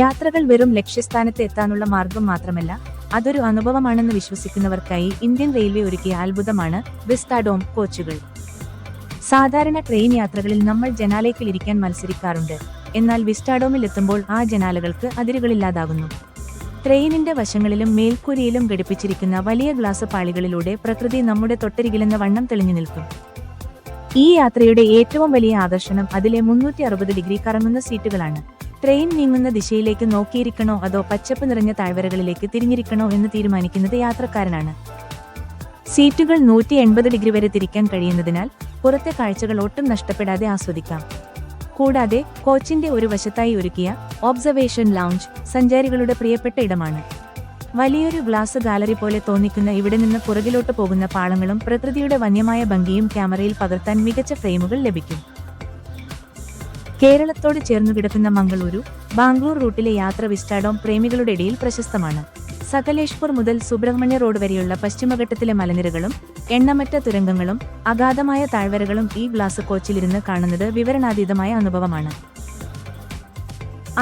യാത്രകൾ വെറും ലക്ഷ്യസ്ഥാനത്ത് എത്താനുള്ള മാർഗം മാത്രമല്ല, അതൊരു അനുഭവമാണെന്ന് വിശ്വസിക്കുന്നവർക്കായി ഇന്ത്യൻ റെയിൽവേ ഒരുക്കിയ അത്ഭുതമാണ് വിസ്താഡോം കോച്ചുകൾ. സാധാരണ ട്രെയിൻ യാത്രകളിൽ നമ്മൾ ജനാലയ്ക്കിൽ ഇരിക്കാൻ മത്സരിക്കാറുണ്ട്. എന്നാൽ വിസ്റ്റാഡോമിൽ എത്തുമ്പോൾ ആ ജനാലകൾക്ക് അതിരുകളില്ലാതാകുന്നു. ട്രെയിനിന്റെ വശങ്ങളിലും മേൽക്കൂരയിലും ഘടിപ്പിച്ചിരിക്കുന്ന വലിയ ഗ്ലാസ് പാളികളിലൂടെ പ്രകൃതി നമ്മുടെ തൊട്ടരികിലെന്ന വണ്ണം തെളിഞ്ഞു നിൽക്കും. ഈ യാത്രയുടെ ഏറ്റവും വലിയ ആകർഷണം അതിലെ 360 ഡിഗ്രി കറങ്ങുന്ന സീറ്റുകളാണ്. ട്രെയിൻ നീങ്ങുന്ന ദിശയിലേക്ക് നോക്കിയിരിക്കണോ അതോ പച്ചപ്പ് നിറഞ്ഞ താഴ്വരകളിലേക്ക് തിരിഞ്ഞിരിക്കണോ എന്ന് തീരുമാനിക്കുന്നത് യാത്രക്കാരനാണ്. സീറ്റുകൾ 180 ഡിഗ്രി വരെ തിരിക്കാൻ കഴിയുന്നതിനാൽ പുറത്തെ കാഴ്ചകൾ ഒട്ടും നഷ്ടപ്പെടാതെ ആസ്വദിക്കാം. കൂടാതെ കോച്ചിന്റെ ഒരു വശത്തായി ഒരുക്കിയ ഒബ്സർവേഷൻ ലൗഞ്ച് സഞ്ചാരികളുടെ പ്രിയപ്പെട്ട ഇടമാണ്. വലിയൊരു ഗ്ലാസ് ഗാലറി പോലെ തോന്നിക്കുന്ന ഇവിടെ നിന്ന് പുറകിലോട്ട് പോകുന്ന പാളങ്ങളും പ്രകൃതിയുടെ വന്യമായ ഭംഗിയും ക്യാമറയിൽ പകർത്താൻ മികച്ച ഫ്രെയിമുകൾ ലഭിക്കും. കേരളത്തോട് ചേർന്നുകിടക്കുന്ന മംഗളൂരു, ബാംഗ്ലൂർ റൂട്ടിലെ യാത്ര വിസ്റ്റാഡോം പ്രേമികളുടെ ഇടയിൽ പ്രശസ്തമാണ്. സകലേഷ്പൂർ മുതൽ സുബ്രഹ്മണ്യ റോഡ് വരെയുള്ള പശ്ചിമഘട്ടത്തിലെ മലനിരകളും എണ്ണമറ്റ തുരങ്കങ്ങളും അഗാധമായ താഴ്വരകളും ഈ ഗ്ലാസ് കോച്ചിലിരുന്ന് കാണുന്നത് വിവരണാതീതമായ അനുഭവമാണ്.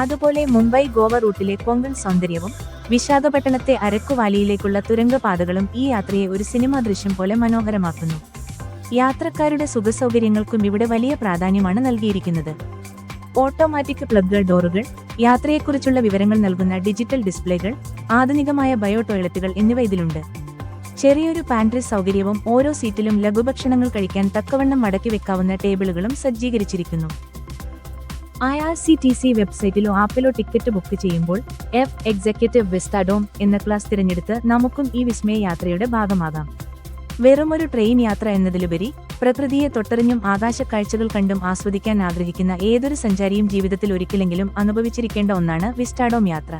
അതുപോലെ മുംബൈ ഗോവ റൂട്ടിലെ കൊങ്കൺ സൗന്ദര്യവും വിശാഖപട്ടണത്തെ അരക്കുവാലിയിലേക്കുള്ള തുരങ്കപാതകളും ഈ യാത്രയെ ഒരു സിനിമാ ദൃശ്യം പോലെ മനോഹരമാക്കുന്നു. യാത്രക്കാരുടെ സുഖസൗകര്യങ്ങൾക്കും ഇവിടെ വലിയ പ്രാധാന്യമാണ് നൽകിയിരിക്കുന്നത്. ഓട്ടോമാറ്റിക് പ്ലഗ് ഡോറുകൾ, യാത്രയെക്കുറിച്ചുള്ള വിവരങ്ങൾ നൽകുന്ന ഡിജിറ്റൽ ഡിസ്പ്ലേകൾ, ആധുനികമായ ബയോ ടോയ്ലറ്റുകൾ എന്നിവ ഇതിലുണ്ട്. ചെറിയൊരു പാൻട്രി സൗകര്യവും ഓരോ സീറ്റിലും ലഘുഭക്ഷണങ്ങൾ കഴിക്കാൻ തക്കവണ്ണം മടക്കി വെക്കാവുന്ന ടേബിളുകളും സജ്ജീകരിച്ചിരിക്കുന്നു. IRCTC വെബ്സൈറ്റിലോ ആപ്പിലോ ടിക്കറ്റ് ബുക്ക് ചെയ്യുമ്പോൾ എക്സിക്യൂട്ടീവ് വിസ്റ്റാഡോം എന്ന ക്ലാസ് തിരഞ്ഞെടുത്ത് നമുക്കും ഈ വിസ്മയ യാത്രയുടെ ഭാഗമാകാം. വെറുമൊരു ട്രെയിൻ യാത്ര എന്നതിലുപരി പ്രകൃതിയെ തൊട്ടറിഞ്ഞും ആകാശക്കാഴ്ചകൾ കണ്ടും ആസ്വദിക്കാൻ ആഗ്രഹിക്കുന്ന ഏതൊരു സഞ്ചാരിയും ജീവിതത്തിൽ ഒരിക്കലെങ്കിലും അനുഭവിച്ചിരിക്കേണ്ട ഒന്നാണ് വിസ്റ്റാഡോം യാത്ര.